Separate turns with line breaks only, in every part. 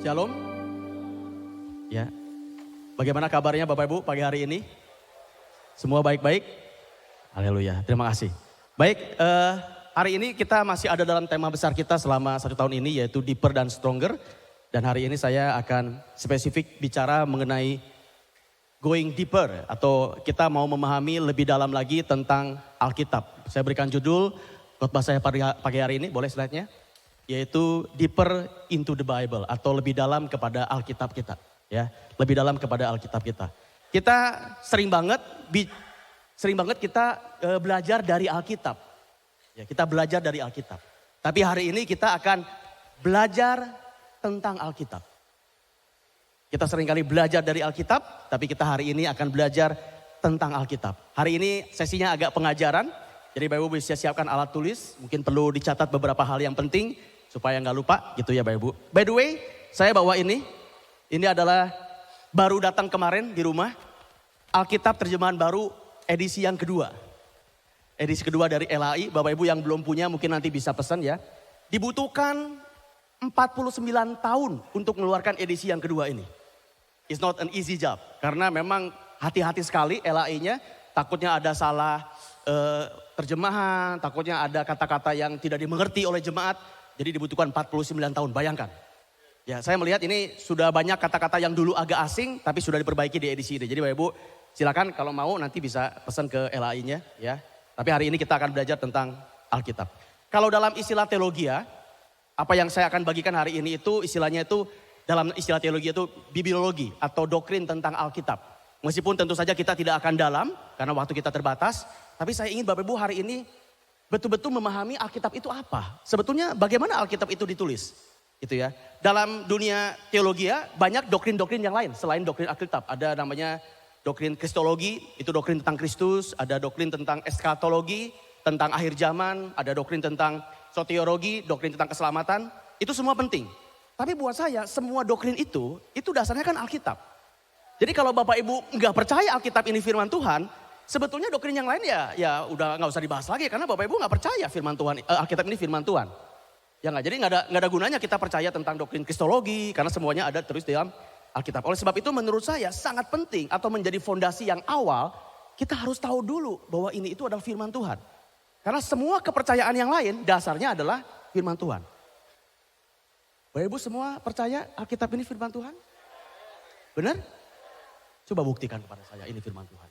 Shalom. Ya. Bagaimana kabarnya Bapak Ibu pagi hari ini? Semua baik-baik? Haleluya. Terima kasih. Baik, hari ini kita masih ada dalam tema besar kita selama 1 tahun ini, yaitu Deeper dan Stronger. Dan hari ini saya akan spesifik bicara mengenai going deeper, atau kita mau memahami lebih dalam lagi tentang Alkitab. Saya berikan judul khotbah saya pagi hari ini, boleh slide-nya? Yaitu Deeper into the Bible, atau lebih dalam kepada Alkitab kita. Ya, lebih dalam kepada Alkitab kita. Kita sering banget kita belajar dari Alkitab. Ya, kita belajar dari Alkitab. Tapi hari ini kita akan belajar tentang Alkitab. Kita seringkali belajar dari Alkitab, tapi kita hari ini akan belajar tentang Alkitab. Hari ini sesinya agak pengajaran, jadi Bapak Ibu bisa siapkan alat tulis. Mungkin perlu dicatat beberapa hal yang penting, supaya nggak lupa gitu ya Bapak Ibu. By the way, saya bawa ini adalah baru datang kemarin di rumah. Alkitab terjemahan baru edisi yang kedua. Edisi kedua dari LAI, Bapak Ibu yang belum punya mungkin nanti bisa pesan ya. Dibutuhkan 49 tahun untuk mengeluarkan edisi yang kedua ini. It's not an easy job. Karena memang hati-hati sekali LAI-nya. Takutnya ada salah terjemahan, takutnya ada kata-kata yang tidak dimengerti oleh jemaat. Jadi dibutuhkan 49 tahun, bayangkan. Ya, saya melihat ini sudah banyak kata-kata yang dulu agak asing, tapi sudah diperbaiki di edisi ini. Jadi Bapak Ibu silakan kalau mau nanti bisa pesan ke LAI-nya ya. Tapi hari ini kita akan belajar tentang Alkitab. Kalau dalam istilah teologi ya, apa yang saya akan bagikan hari ini itu istilahnya itu dalam istilah teologi itu bibliologi atau doktrin tentang Alkitab. Meskipun tentu saja kita tidak akan dalam karena waktu kita terbatas, tapi saya ingin Bapak Ibu hari ini betul-betul memahami Alkitab itu apa. Sebetulnya bagaimana Alkitab itu ditulis. Gitu ya. Dalam dunia teologi ya banyak doktrin-doktrin yang lain selain doktrin Alkitab. Ada namanya doktrin kristologi, itu doktrin tentang Kristus. Ada doktrin tentang eskatologi, tentang akhir zaman. Ada doktrin tentang soteriologi, doktrin tentang keselamatan. Itu semua penting. Tapi buat saya semua doktrin itu dasarnya kan Alkitab. Jadi kalau Bapak Ibu nggak percaya Alkitab ini firman Tuhan, sebetulnya doktrin yang lain ya udah nggak usah dibahas lagi karena Bapak Ibu nggak percaya firman Tuhan, Alkitab ini firman Tuhan. Ya nggak, jadi nggak ada gunanya kita percaya tentang doktrin kristologi karena semuanya ada terus dalam Alkitab. Oleh sebab itu menurut saya sangat penting atau menjadi fondasi yang awal kita harus tahu dulu bahwa ini itu adalah firman Tuhan. Karena semua kepercayaan yang lain dasarnya adalah firman Tuhan. Bapak Ibu semua percaya Alkitab ini firman Tuhan? Benar? Coba buktikan kepada saya ini firman Tuhan.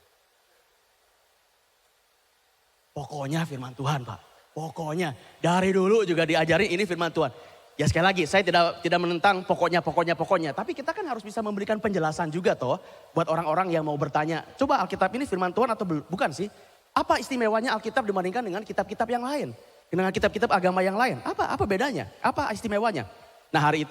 Pokoknya firman Tuhan Pak. Pokoknya dari dulu juga diajarin ini firman Tuhan. Ya sekali lagi saya tidak menentang pokoknya. Tapi kita kan harus bisa memberikan penjelasan juga toh. Buat orang-orang yang mau bertanya. Coba Alkitab ini firman Tuhan atau bukan sih? Apa istimewanya Alkitab dibandingkan dengan kitab-kitab yang lain? Dengan kitab-kitab agama yang lain? Apa bedanya? Apa istimewanya? Nah hari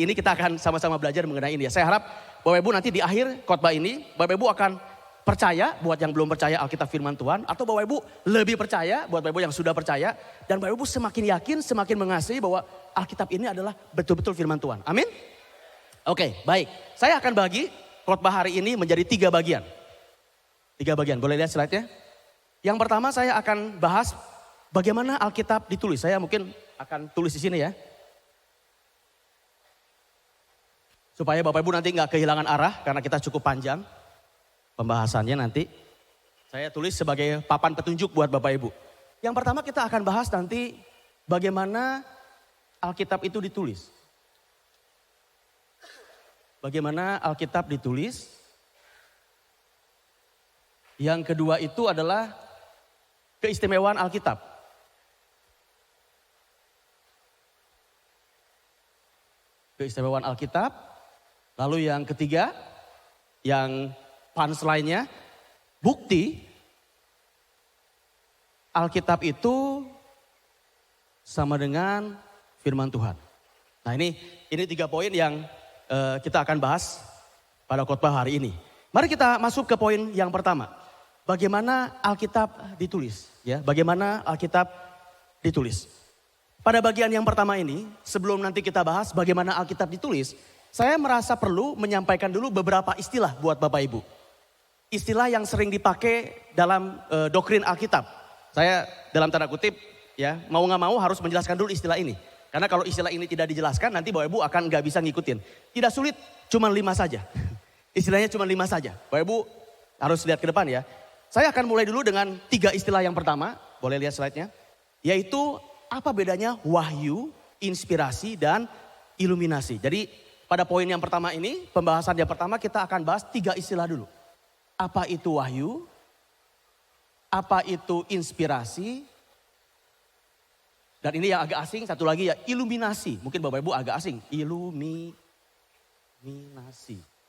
ini kita akan sama-sama belajar mengenai ini ya. Saya harap Bapak Ibu nanti di akhir khotbah ini Bapak Ibu akan percaya buat yang belum percaya Alkitab firman Tuhan. Atau Bapak Ibu lebih percaya buat Bapak Ibu yang sudah percaya. Dan Bapak Ibu semakin yakin, semakin mengasihi bahwa Alkitab ini adalah betul-betul firman Tuhan. Amin? Oke, baik. Saya akan bagi khotbah hari ini menjadi 3 bagian. 3 bagian, boleh lihat slide-nya? Yang pertama saya akan bahas bagaimana Alkitab ditulis. Saya mungkin akan tulis di sini ya. Supaya Bapak Ibu nanti nggak kehilangan arah karena kita cukup panjang pembahasannya nanti. Saya tulis sebagai papan petunjuk buat Bapak Ibu. Yang pertama kita akan bahas nanti bagaimana Alkitab itu ditulis. Bagaimana Alkitab ditulis. Yang kedua itu adalah keistimewaan Alkitab. Keistimewaan Alkitab. Lalu yang ketiga, yang punchline-nya, bukti Alkitab itu sama dengan firman Tuhan. Nah ini 3 poin yang kita akan bahas pada khotbah hari ini. Mari kita masuk ke poin yang pertama. Bagaimana Alkitab ditulis? Ya, bagaimana Alkitab ditulis? Pada bagian yang pertama ini, sebelum nanti kita bahas bagaimana Alkitab ditulis, saya merasa perlu menyampaikan dulu beberapa istilah buat Bapak Ibu. Istilah yang sering dipakai dalam doktrin Alkitab. Saya dalam tanda kutip ya mau nggak mau harus menjelaskan dulu istilah ini. Karena kalau istilah ini tidak dijelaskan nanti Bapak Ibu akan nggak bisa ngikutin. Tidak sulit, cuma 5 saja. Istilahnya cuma 5 saja. Bapak Ibu harus lihat ke depan ya. Saya akan mulai dulu dengan 3 istilah yang pertama. Boleh lihat slide-nya. Yaitu apa bedanya wahyu, inspirasi, dan iluminasi. Jadi pada poin yang pertama ini, pembahasan yang pertama kita akan bahas 3 istilah dulu. Apa itu wahyu? Apa itu inspirasi? Dan ini yang agak asing, satu lagi ya iluminasi. Mungkin Bapak Ibu agak asing. Iluminasi.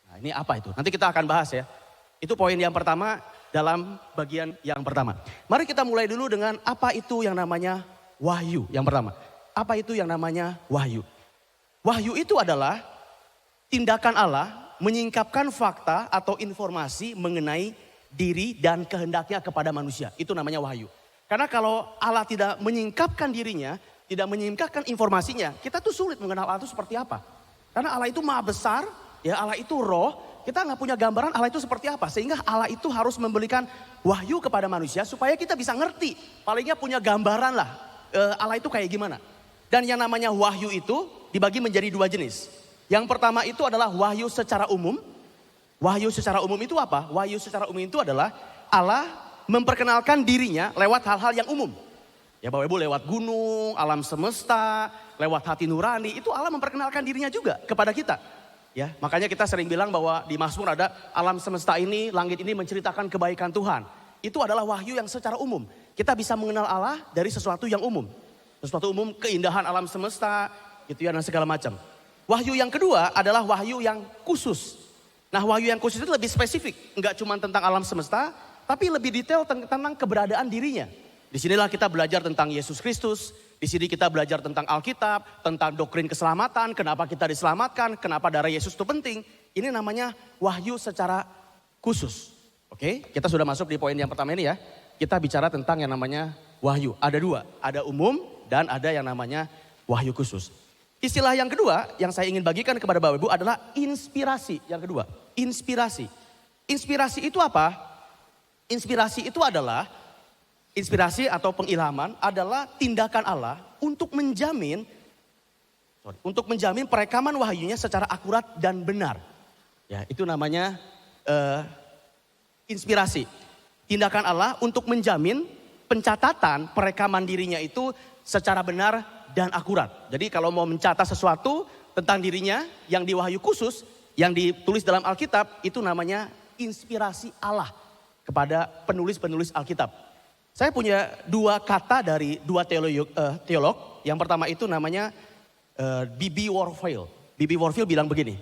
Nah ini apa itu? Nanti kita akan bahas ya. Itu poin yang pertama dalam bagian yang pertama. Mari kita mulai dulu dengan apa itu yang namanya wahyu. Yang pertama. Apa itu yang namanya wahyu? Wahyu itu adalah tindakan Allah menyingkapkan fakta atau informasi mengenai diri dan kehendaknya kepada manusia. Itu namanya wahyu. Karena kalau Allah tidak menyingkapkan dirinya, tidak menyingkapkan informasinya, kita tuh sulit mengenal Allah itu seperti apa. Karena Allah itu maha besar, ya Allah itu roh, kita nggak punya gambaran Allah itu seperti apa. Sehingga Allah itu harus memberikan wahyu kepada manusia supaya kita bisa ngerti. Palingnya punya gambaran lah Allah itu kayak gimana. Dan yang namanya wahyu itu dibagi menjadi 2 jenis. Yang pertama itu adalah wahyu secara umum. Wahyu secara umum itu apa? Wahyu secara umum itu adalah Allah memperkenalkan dirinya lewat hal-hal yang umum. Ya Bapak Ibu lewat gunung, alam semesta, lewat hati nurani, itu Allah memperkenalkan dirinya juga kepada kita. Ya, makanya kita sering bilang bahwa di Mazmur ada alam semesta ini, langit ini menceritakan kebaikan Tuhan. Itu adalah wahyu yang secara umum. Kita bisa mengenal Allah dari sesuatu yang umum. Sesuatu umum, keindahan alam semesta, gitu ya dan segala macam. Wahyu yang kedua adalah wahyu yang khusus. Nah wahyu yang khusus itu lebih spesifik. Enggak cuma tentang alam semesta, tapi lebih detail tentang keberadaan dirinya. Disinilah kita belajar tentang Yesus Kristus. Di sini kita belajar tentang Alkitab, tentang doktrin keselamatan, kenapa kita diselamatkan, kenapa darah Yesus itu penting. Ini namanya wahyu secara khusus. Oke, kita sudah masuk di poin yang pertama ini ya. Kita bicara tentang yang namanya wahyu. Ada 2, ada umum dan ada yang namanya wahyu khusus. Istilah yang kedua yang saya ingin bagikan kepada Bapak Ibu adalah inspirasi. Yang kedua, inspirasi. Inspirasi itu apa? Inspirasi itu adalah, inspirasi atau pengilhaman adalah tindakan Allah untuk menjamin perekaman wahyunya secara akurat dan benar. Ya, itu namanya inspirasi. Tindakan Allah untuk menjamin pencatatan perekaman dirinya itu secara benar dan akurat. Jadi kalau mau mencatat sesuatu tentang dirinya yang di wahyu khusus, yang ditulis dalam Alkitab, itu namanya inspirasi Allah kepada penulis-penulis Alkitab. Saya punya 2 kata dari 2 teolog. Yang pertama itu namanya B.B. Warfield. B.B. Warfield bilang begini.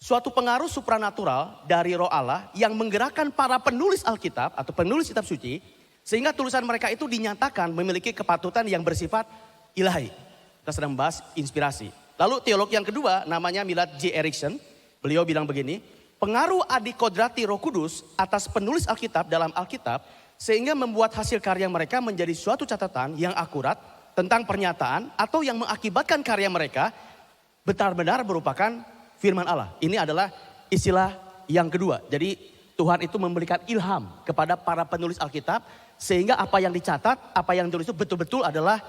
Suatu pengaruh supranatural dari roh Allah yang menggerakkan para penulis Alkitab atau penulis kitab suci. Sehingga tulisan mereka itu dinyatakan memiliki kepatutan yang bersifat ilahi. Kita sedang membahas inspirasi. Lalu teolog yang kedua namanya Millard J. Erickson. Beliau bilang begini. Pengaruh adikodrati Roh Kudus atas penulis Alkitab dalam Alkitab sehingga membuat hasil karya mereka menjadi suatu catatan yang akurat tentang pernyataan atau yang mengakibatkan karya mereka benar-benar merupakan firman Allah. Ini adalah istilah yang kedua. Jadi Tuhan itu memberikan ilham kepada para penulis Alkitab sehingga apa yang dicatat, apa yang ditulis itu betul-betul adalah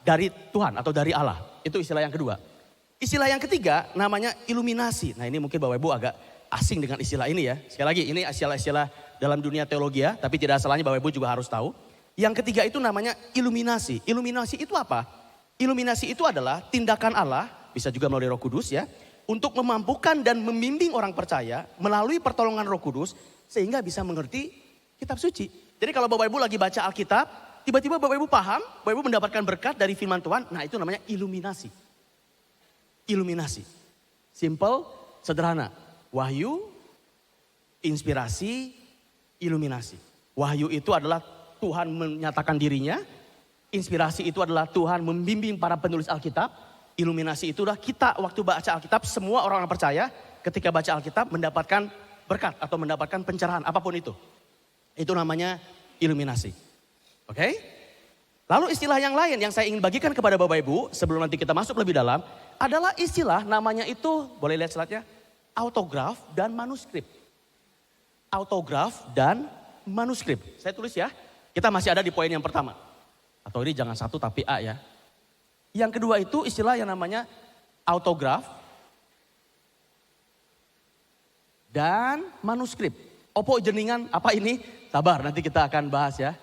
dari Tuhan atau dari Allah. Itu istilah yang kedua. Istilah yang ketiga namanya iluminasi. Nah ini mungkin Bapak Ibu agak asing dengan istilah ini ya. Sekali lagi ini istilah-istilah dalam dunia teologi ya. Tapi tidak salahnya Bapak Ibu juga harus tahu. Yang ketiga itu namanya iluminasi. Iluminasi itu apa? Iluminasi itu adalah tindakan Allah, bisa juga melalui Roh Kudus ya. Untuk memampukan dan membimbing orang percaya melalui pertolongan Roh Kudus. Sehingga bisa mengerti kitab suci. Jadi kalau Bapak Ibu lagi baca Alkitab, tiba-tiba Bapak Ibu paham, Bapak Ibu mendapatkan berkat dari firman Tuhan. Nah itu namanya iluminasi. Iluminasi. Simple, sederhana. Wahyu, inspirasi, iluminasi. Wahyu itu adalah Tuhan menyatakan dirinya. Inspirasi itu adalah Tuhan membimbing para penulis Alkitab. Iluminasi itu adalah kita waktu baca Alkitab, semua orang percaya ketika baca Alkitab mendapatkan berkat atau mendapatkan pencerahan apapun itu. Itu namanya iluminasi. Oke? Lalu istilah yang lain yang saya ingin bagikan kepada Bapak Ibu sebelum nanti kita masuk lebih dalam adalah istilah namanya itu, boleh lihat slide-nya, autograf dan manuskrip. Autograf dan manuskrip. Saya tulis ya. Kita masih ada di poin yang pertama. Atau ini jangan 1 tapi A ya. Yang kedua itu istilah yang namanya autograf dan manuskrip. Opo jeningan apa ini? Sabar, nanti kita akan bahas ya.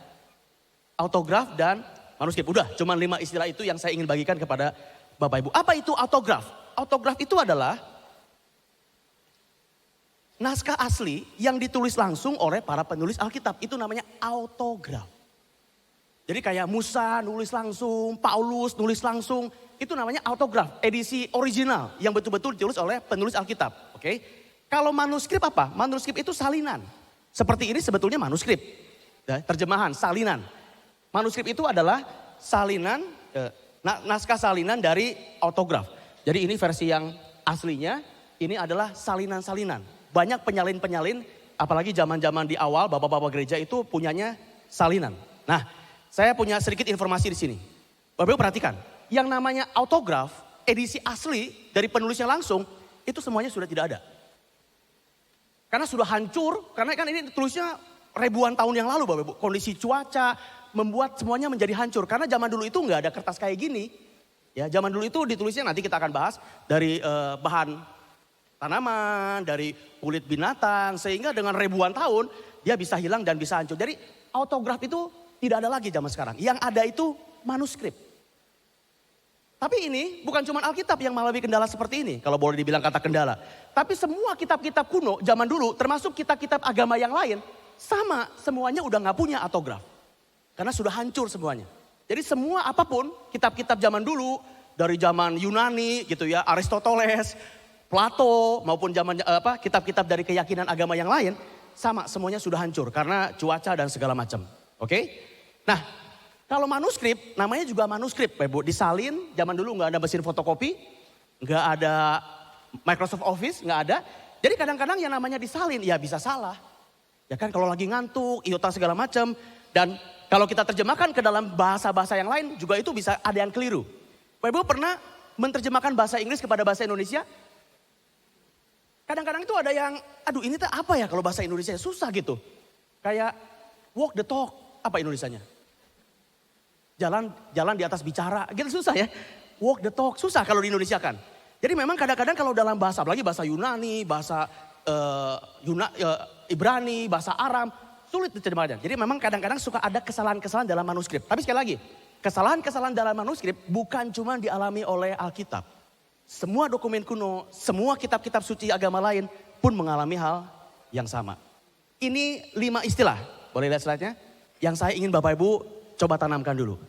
Autograf dan manuskrip. Udah, cuma 5 istilah itu yang saya ingin bagikan kepada Bapak Ibu. Apa itu autograf? Autograf itu adalah naskah asli yang ditulis langsung oleh para penulis Alkitab. Itu namanya autograf. Jadi kayak Musa nulis langsung, Paulus nulis langsung. Itu namanya autograf, edisi original yang betul-betul ditulis oleh penulis Alkitab. Oke? Kalau manuskrip apa? Manuskrip itu salinan. Seperti ini sebetulnya manuskrip. Terjemahan, salinan. Manuskrip itu adalah salinan, naskah salinan dari autograf. Jadi ini versi yang aslinya, ini adalah salinan-salinan. Banyak penyalin-penyalin, apalagi zaman-zaman di awal bapak-bapak gereja itu punyanya salinan. Nah, saya punya sedikit informasi di sini. Bapak-bapak perhatikan, yang namanya autograf, edisi asli dari penulisnya langsung, itu semuanya sudah tidak ada. Karena sudah hancur, karena kan ini tulisnya ribuan tahun yang lalu Bapak-bapak. Kondisi cuaca membuat semuanya menjadi hancur. Karena zaman dulu itu nggak ada kertas kayak gini. Ya, zaman dulu itu ditulisnya nanti kita akan bahas dari bahan tanaman, dari kulit binatang, sehingga dengan ribuan tahun dia bisa hilang dan bisa hancur. Jadi autograf itu tidak ada lagi zaman sekarang. Yang ada itu manuskrip. Tapi ini bukan cuma Alkitab yang mengalami kendala seperti ini, kalau boleh dibilang kata kendala. Tapi semua kitab-kitab kuno zaman dulu, termasuk kitab-kitab agama yang lain, sama semuanya udah gak punya autograf. Karena sudah hancur semuanya. Jadi semua apapun kitab-kitab zaman dulu, dari zaman Yunani gitu ya, Aristoteles, Plato maupun zaman kitab-kitab dari keyakinan agama yang lain, sama semuanya sudah hancur karena cuaca dan segala macam. Oke? Nah, kalau manuskrip namanya juga manuskrip, Ibu, disalin. Zaman dulu nggak ada mesin fotokopi, nggak ada Microsoft Office, nggak ada. Jadi kadang-kadang yang namanya disalin ya bisa salah. Ya kan kalau lagi ngantuk, iota segala macam. Dan kalau kita terjemahkan ke dalam bahasa-bahasa yang lain juga itu bisa ada yang keliru. Ibu pernah menerjemahkan bahasa Inggris kepada bahasa Indonesia? Kadang-kadang itu ada yang, aduh ini tuh apa ya kalau bahasa Indonesia susah gitu. Kayak walk the talk, apa Indonesianya? Jalan di atas bicara, gitu susah ya. Walk the talk, susah kalau di Indonesia kan. Jadi memang kadang-kadang kalau dalam bahasa, apalagi bahasa Yunani, bahasa Ibrani, bahasa Aram, sulit diterjemahkan. Jadi memang kadang-kadang suka ada kesalahan-kesalahan dalam manuskrip. Tapi sekali lagi, kesalahan-kesalahan dalam manuskrip bukan cuma dialami oleh Alkitab. Semua dokumen kuno, semua kitab-kitab suci agama lain pun mengalami hal yang sama. Ini 5 istilah, boleh lihat slide-nya? Yang saya ingin Bapak Ibu coba tanamkan dulu.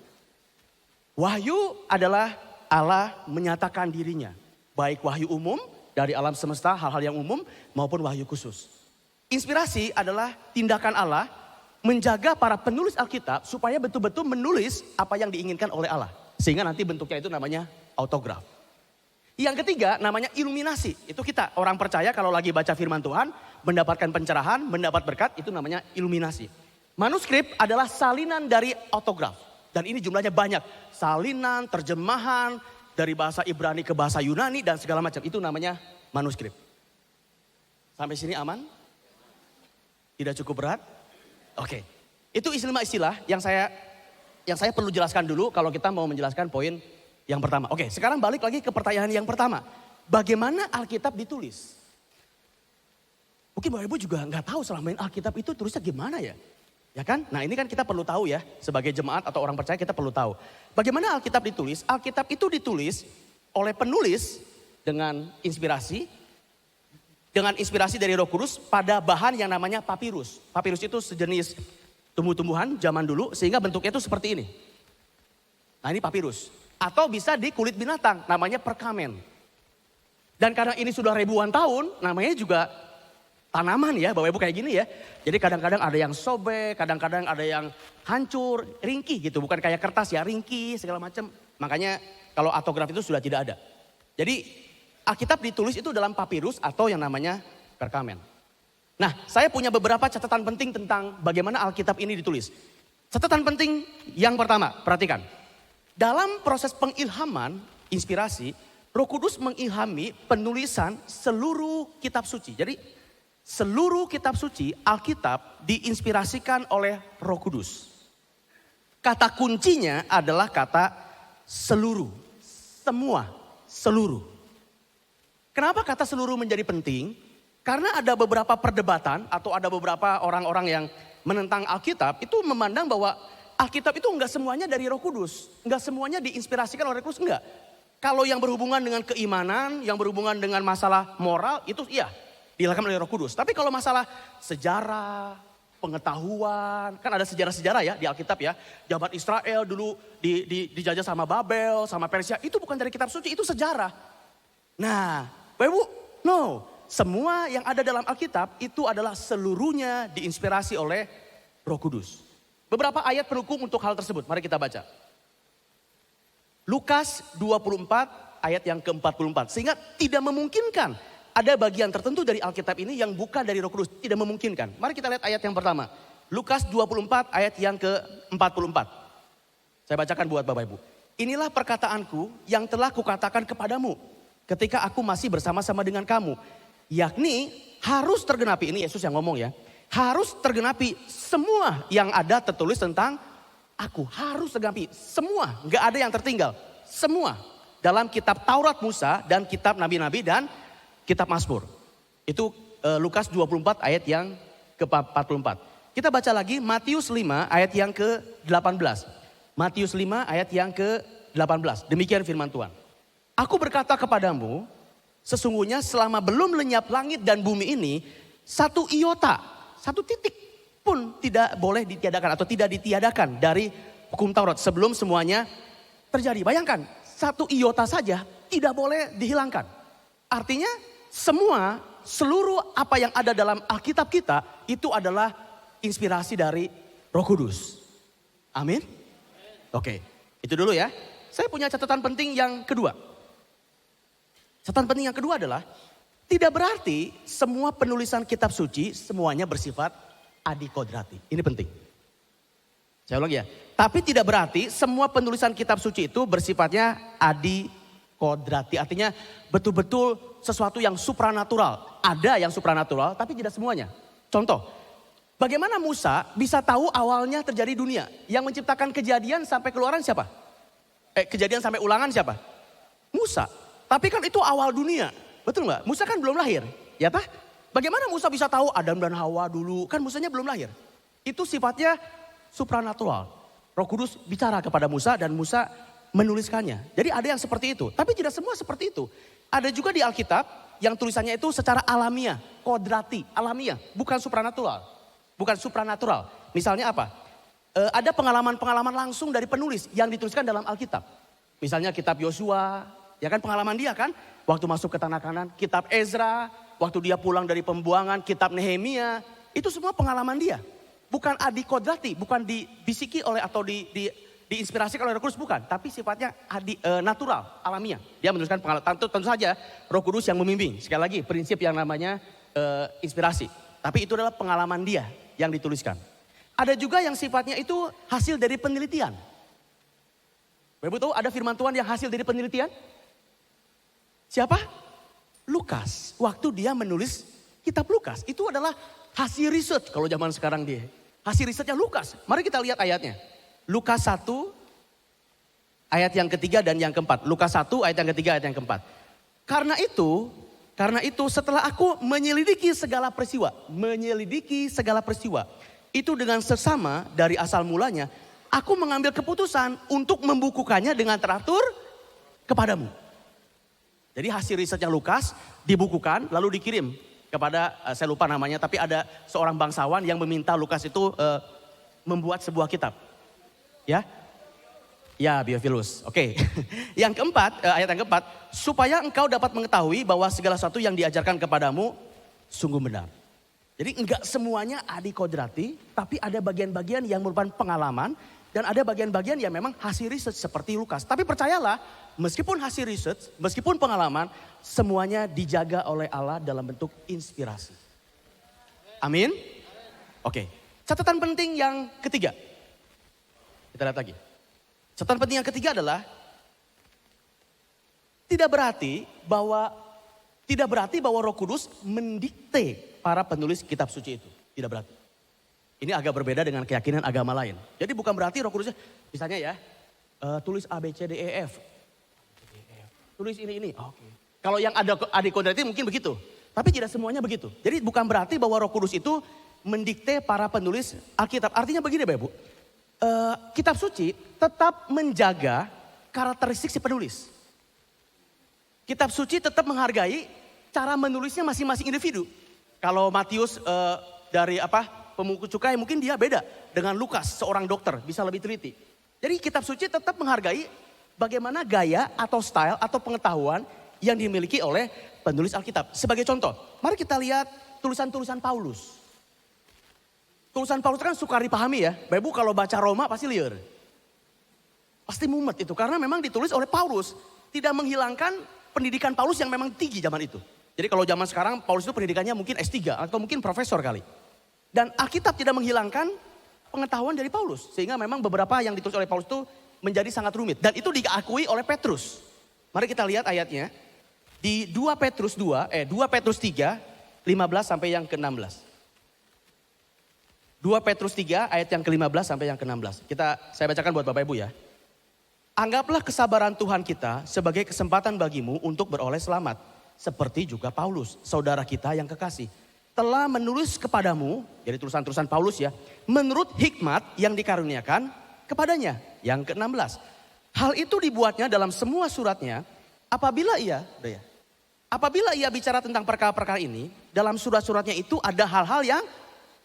Wahyu adalah Allah menyatakan dirinya. Baik wahyu umum dari alam semesta, hal-hal yang umum maupun wahyu khusus. Inspirasi adalah tindakan Allah menjaga para penulis Alkitab supaya betul-betul menulis apa yang diinginkan oleh Allah. Sehingga nanti bentuknya itu namanya autograf. Yang ketiga namanya iluminasi. Itu kita orang percaya kalau lagi baca firman Tuhan, mendapatkan pencerahan, mendapat berkat, itu namanya iluminasi. Manuskrip adalah salinan dari autograf. Dan ini jumlahnya banyak. Salinan, terjemahan dari bahasa Ibrani ke bahasa Yunani dan segala macam. Itu namanya manuskrip. Sampai sini aman? Tidak cukup berat? Oke. Itu 5 istilah yang saya perlu jelaskan dulu kalau kita mau menjelaskan poin yang pertama. Oke, sekarang balik lagi ke pertanyaan yang pertama. Bagaimana Alkitab ditulis? Mungkin Bapak Ibu juga nggak tahu selama ini Alkitab itu tulisnya gimana ya? Ya kan? Nah ini kan kita perlu tahu ya, sebagai jemaat atau orang percaya kita perlu tahu. Bagaimana Alkitab ditulis? Alkitab itu ditulis oleh penulis dengan inspirasi dari Roh Kudus pada bahan yang namanya papirus. Papirus itu sejenis tumbuh-tumbuhan zaman dulu sehingga bentuknya itu seperti ini. Nah ini papirus. Atau bisa di kulit binatang, namanya perkamen. Dan karena ini sudah ribuan tahun, namanya juga tanaman ya, Bapak Ibu kayak gini ya. Jadi kadang-kadang ada yang sobek, kadang-kadang ada yang hancur, ringkih gitu. Bukan kayak kertas ya, ringkih segala macam. Makanya kalau autograf itu sudah tidak ada. Jadi Alkitab ditulis itu dalam papirus atau yang namanya perkamen. Nah, saya punya beberapa catatan penting tentang bagaimana Alkitab ini ditulis. Catatan penting yang pertama, perhatikan. Dalam proses pengilhaman, inspirasi, Roh Kudus mengilhami penulisan seluruh kitab suci. Jadi seluruh kitab suci, Alkitab diinspirasikan oleh Roh Kudus. Kata kuncinya adalah kata seluruh. semua, seluruh. Kenapa kata seluruh menjadi penting? Karena ada beberapa perdebatan atau ada beberapa orang-orang yang menentang Alkitab itu memandang bahwa Alkitab itu enggak semuanya dari Roh Kudus. Enggak semuanya diinspirasikan oleh Roh Kudus, enggak. Kalau yang berhubungan dengan keimanan, yang berhubungan dengan masalah moral, itu iya dilakukan oleh Roh Kudus. Tapi kalau masalah sejarah, pengetahuan, kan ada sejarah-sejarah ya di Alkitab ya. Jabat Israel dulu dijajah sama Babel, sama Persia, itu bukan dari kitab suci, itu sejarah. Nah, Bapak Ibu, no. Semua yang ada dalam Alkitab itu adalah seluruhnya diinspirasi oleh Roh Kudus. Beberapa ayat pendukung untuk hal tersebut, mari kita baca. Lukas 24 ayat yang ke-44. Sehingga tidak memungkinkan ada bagian tertentu dari Alkitab ini yang bukan dari Roh Kudus. Tidak memungkinkan. Mari kita lihat ayat yang pertama. Lukas 24 ayat yang ke-44. Saya bacakan buat Bapak Ibu. Inilah perkataanku yang telah kukatakan kepadamu ketika aku masih bersama-sama dengan kamu. Yakni harus tergenapi, ini Yesus yang ngomong ya. Harus tergenapi semua yang ada tertulis tentang aku. Harus tergenapi semua, gak ada yang tertinggal. Semua dalam kitab Taurat Musa dan kitab Nabi-Nabi dan kitab Mazmur. Itu Lukas 24 ayat yang ke-44. Kita baca lagi Matius 5 ayat yang ke-18. Matius 5 ayat yang ke-18. Demikian firman Tuhan. Aku berkata kepadamu, sesungguhnya selama belum lenyap langit dan bumi ini, satu iota, satu titik pun tidak boleh ditiadakan atau tidak ditiadakan dari hukum Taurat sebelum semuanya terjadi. Bayangkan, satu iota saja tidak boleh dihilangkan. Artinya semua, seluruh apa yang ada dalam Alkitab kita itu adalah inspirasi dari Roh Kudus. Amin? Oke, itu dulu ya. Saya punya catatan penting yang kedua. Catatan penting yang kedua adalah tidak berarti semua penulisan kitab suci semuanya bersifat adikodrati. Ini penting. Saya ulang ya. Tapi tidak berarti semua penulisan kitab suci itu bersifatnya adikodrati. Artinya betul-betul sesuatu yang supranatural. Ada yang supranatural tapi tidak semuanya. Contoh, bagaimana Musa bisa tahu awalnya terjadi dunia? Yang menciptakan kejadian sampai keluaran siapa? Kejadian sampai ulangan siapa? Musa. Tapi kan itu awal dunia, betul nggak? Musa kan belum lahir, ya tah? Bagaimana Musa bisa tahu Adam dan Hawa dulu? Kan Musanya belum lahir. Itu sifatnya supranatural. Roh Kudus bicara kepada Musa dan Musa menuliskannya. Jadi ada yang seperti itu, tapi tidak semua seperti itu. Ada juga di Alkitab yang tulisannya itu secara alamiah, kodrati, alamiah, bukan supranatural. Bukan supranatural. Misalnya apa? Ada pengalaman-pengalaman langsung dari penulis yang dituliskan dalam Alkitab. Misalnya kitab Yosua. Ya kan pengalaman dia kan, waktu masuk ke tanah Kanan, kitab Ezra, waktu dia pulang dari pembuangan, kitab Nehemia, itu semua pengalaman dia. Bukan adikodrati, bukan dibisiki oleh atau diinspirasikan oleh Roh Kudus, bukan. Tapi sifatnya natural, alamiah. Dia menuliskan pengalaman, tentu saja Roh Kudus yang membimbing. Sekali lagi prinsip yang namanya inspirasi. Tapi itu adalah pengalaman dia yang dituliskan. Ada juga yang sifatnya itu hasil dari penelitian. Bapak tahu ada firman Tuhan yang hasil dari penelitian? Siapa? Lukas. Waktu dia menulis kitab Lukas. Itu adalah hasil research kalau zaman sekarang dia. Hasil risetnya Lukas. Mari kita lihat ayatnya. Lukas 1 ayat yang ketiga dan yang keempat. Lukas 1 ayat yang ketiga ayat yang keempat. Karena itu setelah aku menyelidiki segala peristiwa. Menyelidiki segala peristiwa. Itu dengan sesama dari asal mulanya. Aku mengambil keputusan untuk membukukannya dengan teratur kepadamu. Jadi hasil risetnya Lukas dibukukan lalu dikirim kepada, saya lupa namanya, tapi ada seorang bangsawan yang meminta Lukas itu membuat sebuah kitab. Ya? Ya, Theophilus. Oke. Yang keempat, ayat yang keempat, supaya engkau dapat mengetahui bahwa segala sesuatu yang diajarkan kepadamu sungguh benar. Jadi enggak semuanya adikodrati, tapi ada bagian-bagian yang merupakan pengalaman dan ada bagian-bagian yang memang hasil riset seperti Lukas. Tapi percayalah, meskipun hasil riset, meskipun pengalaman, semuanya dijaga oleh Allah dalam bentuk inspirasi. Amin? Oke. Catatan penting yang ketiga. Kita lihat lagi. Catatan penting yang ketiga adalah tidak berarti bahwa Roh Kudus mendikte para penulis kitab suci itu. Tidak berarti. Ini agak berbeda dengan keyakinan agama lain. Jadi bukan berarti Roh Kudusnya, misalnya ya, tulis A, B, C, D, E, F. tulis ini. Oke. Kalau yang ada adikodrati mungkin begitu. Tapi tidak semuanya begitu. Jadi bukan berarti bahwa Roh Kudus itu mendikte para penulis Alkitab. Artinya begini Bapak Ibu. Kitab suci tetap menjaga karakteristik si penulis. Kitab suci tetap menghargai cara menulisnya masing-masing individu. Kalau Matius dari pemungut cukai mungkin dia beda dengan Lukas seorang dokter bisa lebih teliti. Jadi kitab suci tetap menghargai bagaimana gaya atau style atau pengetahuan yang dimiliki oleh penulis Alkitab. Sebagai contoh, mari kita lihat tulisan-tulisan Paulus. Tulisan Paulus kan sukar dipahami ya. Bapak Ibu kalau baca Roma pasti liar. Pasti mumet itu karena memang ditulis oleh Paulus. Tidak menghilangkan pendidikan Paulus yang memang tinggi zaman itu. Jadi kalau zaman sekarang Paulus itu pendidikannya mungkin S3 atau mungkin profesor kali. Dan Alkitab tidak menghilangkan pengetahuan dari Paulus. Sehingga memang beberapa yang ditulis oleh Paulus itu menjadi sangat rumit. Dan itu diakui oleh Petrus. Mari kita lihat ayatnya. Di 2 Petrus 3, 15 sampai yang ke-16. 2 Petrus 3 ayat yang ke-15 sampai yang ke-16. Saya bacakan buat Bapak Ibu ya. Anggaplah kesabaran Tuhan kita sebagai kesempatan bagimu untuk beroleh selamat. Seperti juga Paulus, saudara kita yang kekasih. Telah menulis kepadamu, jadi tulisan-tulisan Paulus ya. Menurut hikmat yang dikaruniakan kepadanya. Yang ke-16. Hal itu dibuatnya dalam semua suratnya. Apabila ia bicara tentang perkara-perkara ini, dalam surat-suratnya itu ada hal-hal yang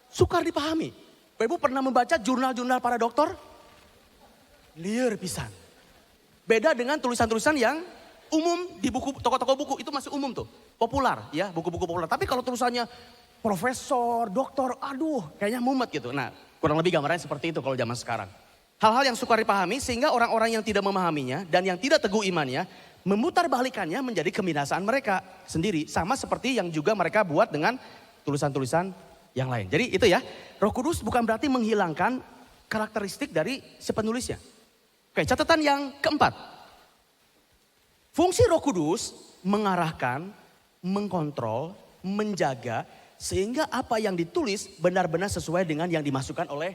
sukar dipahami. Bapak Ibu pernah membaca jurnal-jurnal para dokter? Liar pisan. Beda dengan tulisan-tulisan yang umum di buku, toko-toko buku itu masih umum tuh. Populer ya, buku-buku populer. Tapi kalau tulisannya profesor, dokter, aduh kayaknya mumet gitu. Nah kurang lebih gambarannya seperti itu kalau zaman sekarang. Hal-hal yang sukar dipahami sehingga orang-orang yang tidak memahaminya dan yang tidak teguh imannya memutarbalikannya menjadi kebinasaan mereka sendiri. Sama seperti yang juga mereka buat dengan tulisan-tulisan yang lain. Jadi itu ya, Roh Kudus bukan berarti menghilangkan karakteristik dari si penulisnya. Oke, catatan yang keempat. Fungsi Roh Kudus mengarahkan, mengkontrol, menjaga sehingga apa yang ditulis benar-benar sesuai dengan yang dimasukkan oleh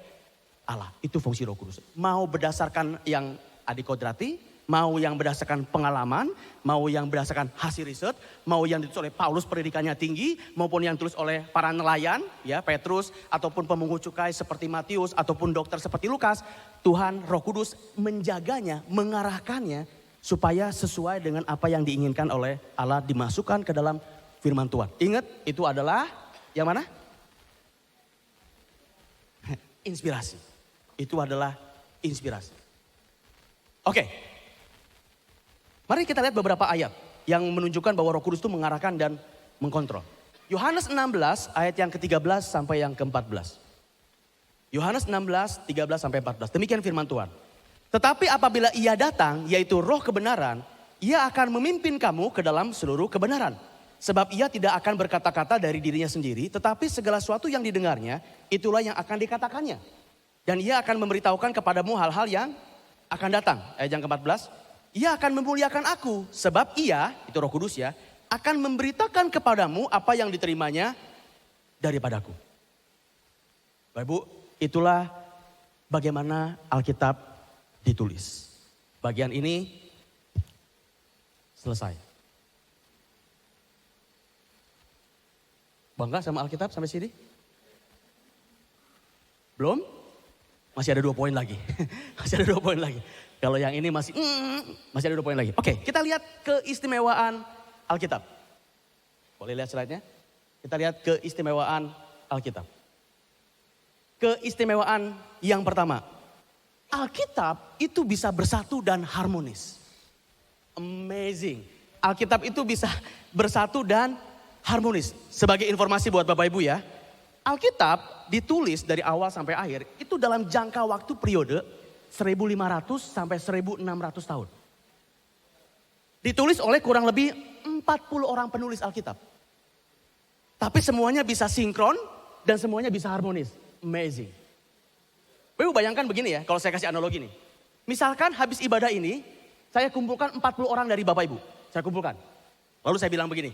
Allah. Itu fungsi Roh Kudus. Mau berdasarkan yang adikodrati, mau yang berdasarkan pengalaman, mau yang berdasarkan hasil riset, mau yang ditulis oleh Paulus pendidikannya tinggi, maupun yang ditulis oleh para nelayan, ya Petrus, ataupun pemungut cukai seperti Matius, ataupun dokter seperti Lukas, Tuhan Roh Kudus menjaganya, mengarahkannya, supaya sesuai dengan apa yang diinginkan oleh Allah dimasukkan ke dalam firman Tuhan. Ingat, itu adalah yang mana? Inspirasi. Itu adalah inspirasi. Oke. Mari kita lihat beberapa ayat yang menunjukkan bahwa Roh Kudus itu mengarahkan dan mengkontrol. Yohanes 16 ayat yang ke-13 sampai yang ke-14. Yohanes 16, 13 sampai 14. Demikian firman Tuhan. Tetapi apabila ia datang, yaitu Roh kebenaran, ia akan memimpin kamu ke dalam seluruh kebenaran. Sebab ia tidak akan berkata-kata dari dirinya sendiri, tetapi segala sesuatu yang didengarnya, itulah yang akan dikatakannya. Dan ia akan memberitahukan kepadamu hal-hal yang akan datang. Ayat yang ke-14. Ia akan memuliakan aku, sebab ia, itu Roh Kudus ya, akan memberitakan kepadamu apa yang diterimanya daripadaku. Bapak Ibu, itulah bagaimana Alkitab ditulis. Bagian ini selesai. Bangga sama Alkitab sampai sini? Belum? Masih ada 2 poin lagi. Masih ada 2 poin lagi. Kalau yang ini masih ada 2 poin lagi. Oke, kita lihat keistimewaan Alkitab. Boleh lihat slide-nya? Kita lihat keistimewaan Alkitab. Keistimewaan yang pertama. Alkitab itu bisa bersatu dan harmonis. Amazing. Alkitab itu bisa bersatu dan harmonis. Sebagai informasi buat Bapak Ibu ya. Alkitab ditulis dari awal sampai akhir itu dalam jangka waktu periode 1500 sampai 1600 tahun. Ditulis oleh kurang lebih 40 orang penulis Alkitab. Tapi semuanya bisa sinkron dan semuanya bisa harmonis. Amazing. Bapak bayangkan begini ya, kalau saya kasih analogi nih. Misalkan habis ibadah ini, saya kumpulkan 40 orang dari Bapak Ibu. Saya kumpulkan. Lalu saya bilang begini,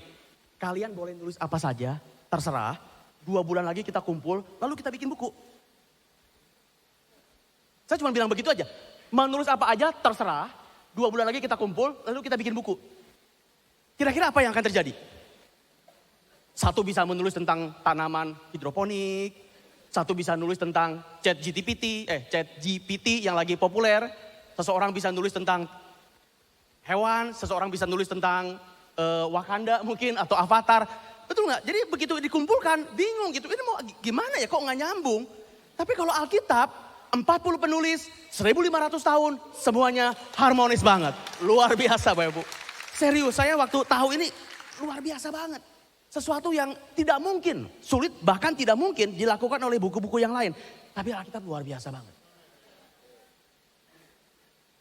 kalian boleh nulis apa saja, terserah. 2 bulan lagi kita kumpul, lalu kita bikin buku. Saya cuma bilang begitu aja. Mau nulis apa aja terserah. 2 bulan lagi kita kumpul, lalu kita bikin buku. Kira-kira apa yang akan terjadi? Satu bisa menulis tentang tanaman hidroponik, satu bisa nulis tentang chat GPT yang lagi populer, seseorang bisa nulis tentang hewan, seseorang bisa nulis tentang Wakanda mungkin atau Avatar. Betul nggak? Jadi begitu dikumpulkan bingung gitu, ini mau gimana ya kok nggak nyambung. Tapi kalau Alkitab 40 penulis, 1500 tahun, semuanya harmonis banget. Luar biasa Bapak Ibu. Serius, saya waktu tahu ini luar biasa banget. Sesuatu yang tidak mungkin, sulit bahkan tidak mungkin dilakukan oleh buku-buku yang lain. Tapi Alkitab luar biasa banget.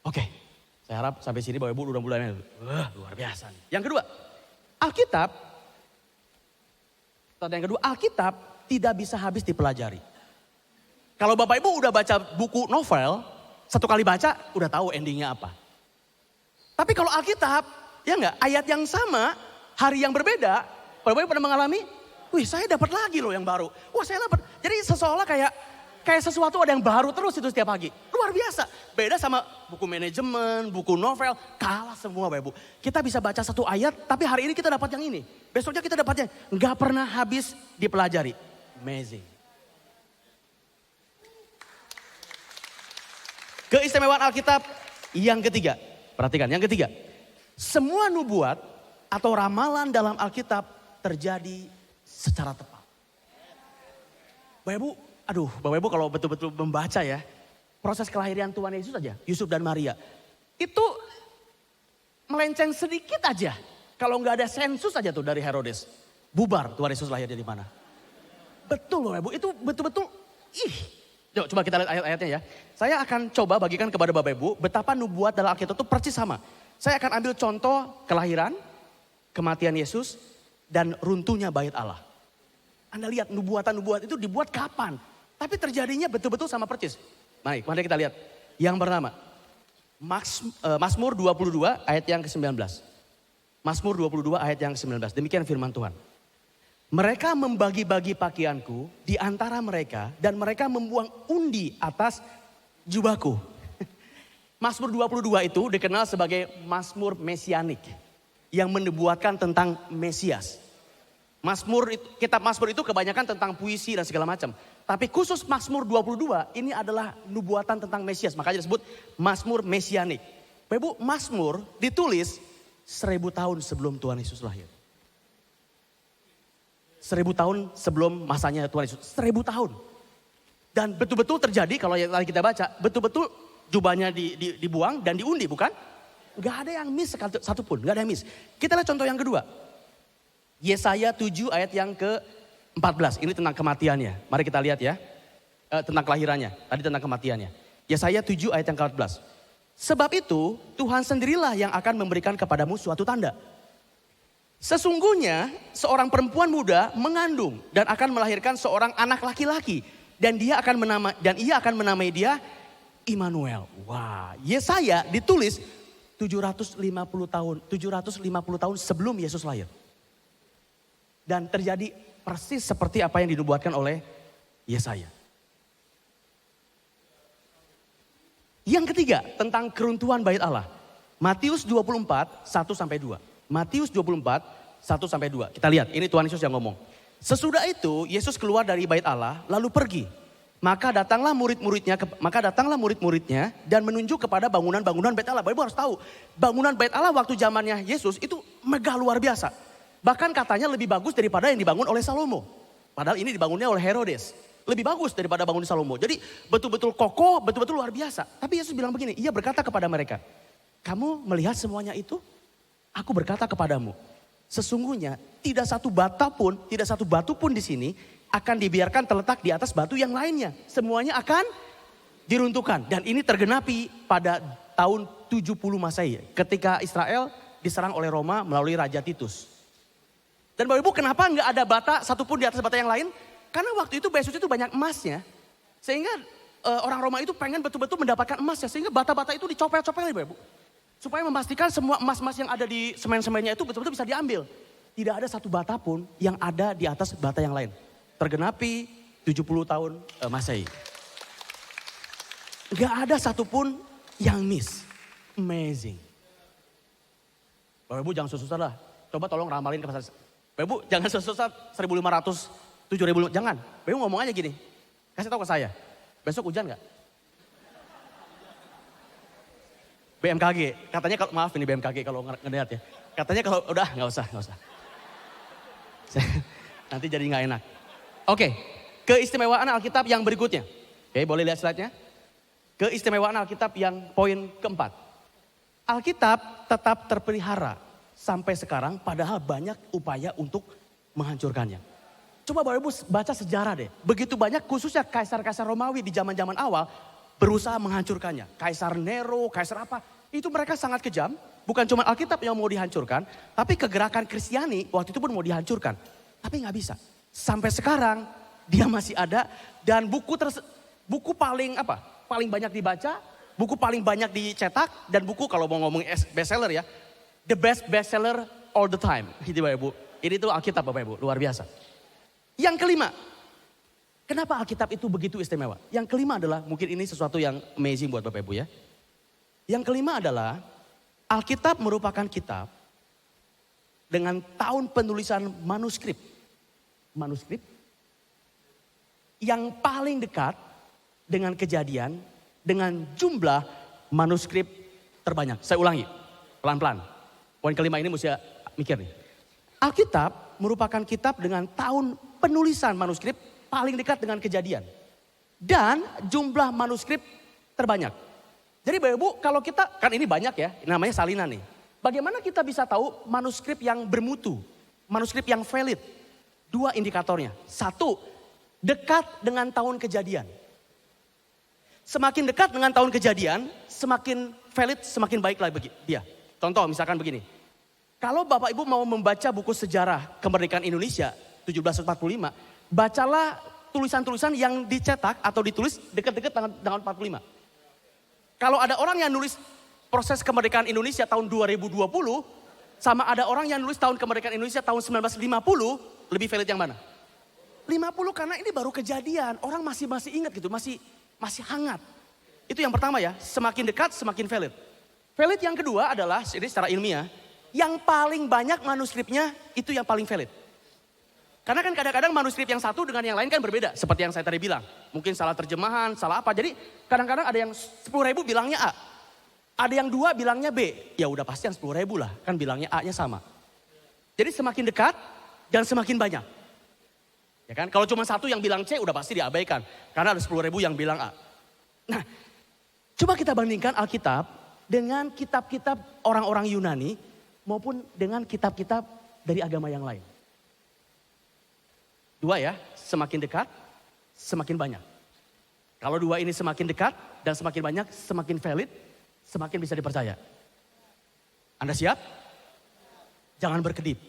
Oke, saya harap sampai sini Bapak Ibu udah mulai luar biasa nih. Yang kedua, Alkitab tidak bisa habis dipelajari. Kalau Bapak Ibu udah baca buku novel, satu kali baca udah tahu endingnya apa. Tapi kalau Alkitab, ya enggak, ayat yang sama, hari yang berbeda, Bapak Ibu pernah mengalami, wih saya dapat lagi loh yang baru. Wah saya dapat, jadi seolah kayak sesuatu ada yang baru terus itu setiap pagi. Luar biasa, beda sama buku manajemen, buku novel, kalah semua Bapak Ibu. Kita bisa baca satu ayat, tapi hari ini kita dapat yang ini. Besoknya kita dapatnya, nggak pernah habis dipelajari. Amazing. Keistimewaan Alkitab yang ketiga, perhatikan yang ketiga. Semua nubuat atau ramalan dalam Alkitab terjadi secara tepat. Bapak Ibu kalau betul-betul membaca ya, proses kelahiran Tuhan Yesus aja, Yusuf dan Maria. Itu melenceng sedikit aja. Kalau nggak ada sensus aja tuh dari Herodes. Bubar Tuhan Yesus lahir di mana. Betul Bapak Ibu, itu betul-betul Yuk coba kita lihat ayat-ayatnya ya. Saya akan coba bagikan kepada Bapak Ibu betapa nubuat dalam Alkitab itu persis sama. Saya akan ambil contoh kelahiran, kematian Yesus, dan runtuhnya bait Allah. Anda lihat nubuatan-nubuat itu dibuat kapan? Tapi terjadinya betul-betul sama persis. Mari kita lihat. Yang pertama, Mazmur 22 ayat yang ke-19. Mazmur 22 ayat yang ke-19. Demikian firman Tuhan. Mereka membagi-bagi pakaianku di antara mereka dan mereka membuang undi atas jubahku. Mazmur 22 itu dikenal sebagai Mazmur Mesianik yang menubuatkan tentang Mesias. Kitab Mazmur itu kebanyakan tentang puisi dan segala macam. Tapi khusus Mazmur 22 ini adalah nubuatan tentang Mesias. Makanya disebut Mazmur Mesianik. Bapak Ibu, Mazmur ditulis 1000 tahun sebelum Tuhan Yesus lahir. 1000 tahun sebelum masanya Tuhan Yesus. 1000 tahun. Dan betul-betul terjadi kalau yang tadi kita baca. Betul-betul jubahnya dibuang dan diundi bukan? Gak ada yang miss satupun. Gak ada yang miss. Kita lihat contoh yang kedua. Yesaya 7 ayat yang ke-14. Ini tentang kematiannya. Mari kita lihat ya. Tentang kelahirannya. Tadi tentang kematiannya. Yesaya 7 ayat yang ke-14. Sebab itu Tuhan sendirilah yang akan memberikan kepadamu suatu tanda. Sesungguhnya seorang perempuan muda mengandung dan akan melahirkan seorang anak laki-laki. Dan ia akan menamai dia Immanuel. Wah, Yesaya ditulis 750 tahun sebelum Yesus lahir. Dan terjadi persis seperti apa yang dinubuatkan oleh Yesaya. Yang ketiga, tentang keruntuhan bait Allah. Matius 24, 1-2. Matius 24, 1-2. Kita lihat, ini Tuhan Yesus yang ngomong. Sesudah itu, Yesus keluar dari bait Allah, lalu pergi. Maka datanglah murid-muridnya dan menunjuk kepada bangunan-bangunan bait Allah. Bapak Ibu harus tahu, bangunan bait Allah waktu zamannya Yesus itu megah luar biasa. Bahkan katanya lebih bagus daripada yang dibangun oleh Salomo. Padahal ini dibangunnya oleh Herodes. Lebih bagus daripada bangun Salomo. Jadi betul-betul kokoh, betul-betul luar biasa. Tapi Yesus bilang begini, ia berkata kepada mereka, kamu melihat semuanya itu? Aku berkata kepadamu, sesungguhnya tidak satu batu pun di sini akan dibiarkan terletak di atas batu yang lainnya. Semuanya akan diruntuhkan. Dan ini tergenapi pada tahun 70 Masehi. Ketika Israel diserang oleh Roma melalui Raja Titus. Dan Bapak Ibu kenapa nggak ada bata satupun di atas bata yang lain? Karena waktu itu Yesus itu banyak emasnya. Sehingga orang Roma itu pengen betul-betul mendapatkan emasnya. Sehingga bata-bata itu dicopel-copel Bapak Ibu. Supaya memastikan semua emas-emas yang ada di semen-semennya itu betul-betul bisa diambil. Tidak ada satu bata pun yang ada di atas bata yang lain. Tergenapi 70 tahun Masehi. Gak ada satupun yang miss. Amazing. Bapak Ibu jangan susah-susah lah. Coba tolong ramalin ke pasar. Bapak Ibu jangan susah 1.500, 7.000, jangan. Bapak Ibu ngomong aja gini, kasih tahu ke saya, besok hujan nggak? BMKG, katanya kalau, maaf ini BMKG kalau ngeliat ya. Katanya kalau udah nggak usah. Nanti jadi nggak enak. Oke, keistimewaan Alkitab yang berikutnya. Oke, boleh lihat slide-nya. Keistimewaan Alkitab yang poin keempat. Alkitab tetap terpelihara sampai sekarang padahal banyak upaya untuk menghancurkannya. Coba Bapak Ibu baca sejarah deh. Begitu banyak khususnya kaisar-kaisar Romawi di zaman-zaman awal berusaha menghancurkannya. Kaisar Nero, kaisar apa. Itu mereka sangat kejam. Bukan cuma Alkitab yang mau dihancurkan. Tapi kegerakan Kristiani waktu itu pun mau dihancurkan. Tapi gak bisa. Sampai sekarang dia masih ada. Dan buku paling banyak dibaca. Buku paling banyak dicetak. Dan buku kalau mau ngomong bestseller ya. The best bestseller all the time. Gitu Bapak Ibu. Ini tuh Alkitab Bapak Ibu. Luar biasa. Yang kelima. Kenapa Alkitab itu begitu istimewa? Yang kelima adalah, mungkin ini sesuatu yang amazing buat Bapak Ibu ya. Yang kelima adalah, Alkitab merupakan kitab dengan tahun penulisan manuskrip. Manuskrip yang paling dekat dengan kejadian, dengan jumlah manuskrip terbanyak. Saya ulangi, pelan-pelan. Poin kelima ini mesti mikir nih. Alkitab merupakan kitab dengan tahun penulisan manuskrip paling dekat dengan kejadian. Dan jumlah manuskrip terbanyak. Jadi Bapak Ibu kalau kita, kan ini banyak ya, namanya salinan nih. Bagaimana kita bisa tahu manuskrip yang bermutu, manuskrip yang valid? Dua indikatornya. Satu, dekat dengan tahun kejadian. Semakin dekat dengan tahun kejadian, semakin valid, semakin baik lah bagi dia. Contoh misalkan begini. Kalau Bapak Ibu mau membaca buku sejarah kemerdekaan Indonesia 1745, bacalah tulisan-tulisan yang dicetak atau ditulis dekat-dekat tahun 45. Kalau ada orang yang nulis proses kemerdekaan Indonesia tahun 2020, sama ada orang yang nulis tahun kemerdekaan Indonesia tahun 1950, lebih valid yang mana? 50 karena ini baru kejadian, orang masih ingat gitu, masih hangat. Itu yang pertama ya, semakin dekat semakin valid. Valid yang kedua adalah, ini secara ilmiah, yang paling banyak manuskripnya itu yang paling valid. Karena kan kadang-kadang manuskrip yang satu dengan yang lain kan berbeda. Seperti yang saya tadi bilang. Mungkin salah terjemahan, salah apa. Jadi kadang-kadang ada yang 10.000 bilangnya A. Ada yang 2 bilangnya B. Ya udah pasti yang 10.000 lah. Kan bilangnya A-nya sama. Jadi semakin dekat dan semakin banyak. Ya kan? Kalau cuma satu yang bilang C udah pasti diabaikan. Karena ada 10.000 yang bilang A. Nah, coba kita bandingkan Alkitab dengan kitab-kitab orang-orang Yunani maupun dengan kitab-kitab dari agama yang lain. Dua ya, semakin dekat, semakin banyak. Kalau dua ini semakin dekat dan semakin banyak, semakin valid, semakin bisa dipercaya. Anda siap? Jangan berkedip.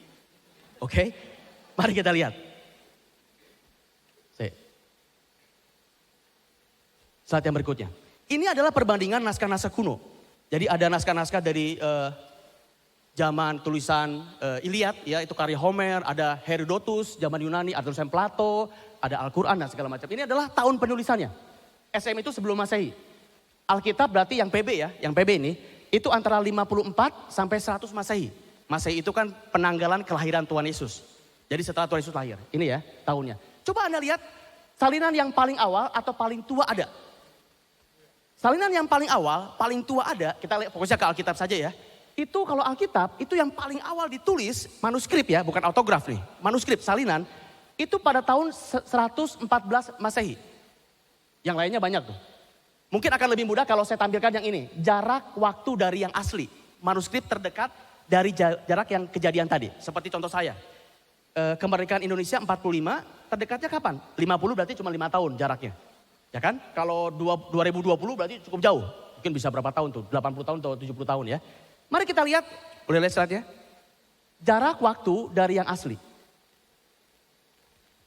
Oke? Mari kita lihat. Slide yang berikutnya. Ini adalah perbandingan naskah-naskah kuno. Jadi ada naskah-naskah dari zaman tulisan Iliad, ya itu karya Homer, ada Herodotus, zaman Yunani, ada tulisan Plato, ada Al-Quran dan segala macam. Ini adalah tahun penulisannya. SM itu sebelum Masehi. Alkitab berarti yang PB ya, yang PB ini, itu antara 54 sampai 100 Masehi. Masehi itu kan penanggalan kelahiran Tuhan Yesus. Jadi setelah Tuhan Yesus lahir, ini ya tahunnya. Coba Anda lihat, salinan yang paling awal atau paling tua ada. Salinan yang paling awal, paling tua ada, kita lihat fokusnya ke Alkitab saja ya. Itu kalau Alkitab, itu yang paling awal ditulis, manuskrip ya, bukan autograf nih. Manuskrip, salinan, itu pada tahun 114 Masehi. Yang lainnya banyak tuh. Mungkin akan lebih mudah kalau saya tampilkan yang ini. Jarak waktu dari yang asli. Manuskrip terdekat dari jarak yang kejadian tadi. Seperti contoh saya. Kemerdekaan Indonesia 45, terdekatnya kapan? 50 berarti cuma 5 tahun jaraknya. Ya kan? Kalau 2020 berarti cukup jauh. Mungkin bisa berapa tahun tuh? 80 tahun atau 70 tahun ya. Mari kita lihat, boleh lihat slide-nya. Jarak waktu dari yang asli.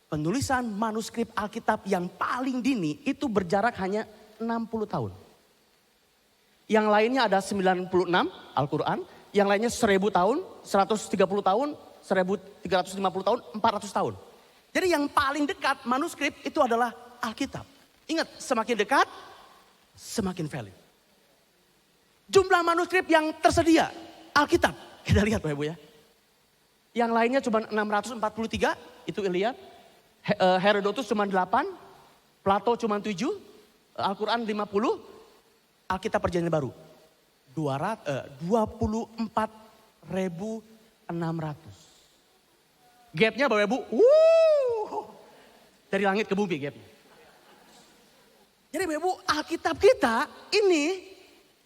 Penulisan manuskrip Alkitab yang paling dini itu berjarak hanya 60 tahun. Yang lainnya ada 96 Al-Quran, yang lainnya 1000 tahun, 130 tahun, 1350 tahun, 400 tahun. Jadi yang paling dekat manuskrip itu adalah Alkitab. Ingat, semakin dekat, semakin valid. Jumlah manuskrip yang tersedia, Alkitab. Kita lihat Bapak Ibu ya. Yang lainnya cuma 643, itu Iliad. Herodotus cuma 8, Plato cuma 7, Al-Quran 50, Alkitab Perjanjian Baru 24.600. Gapnya Bapak Ibu, dari langit ke bumi gapnya. Jadi Bapak Ibu, Alkitab kita ini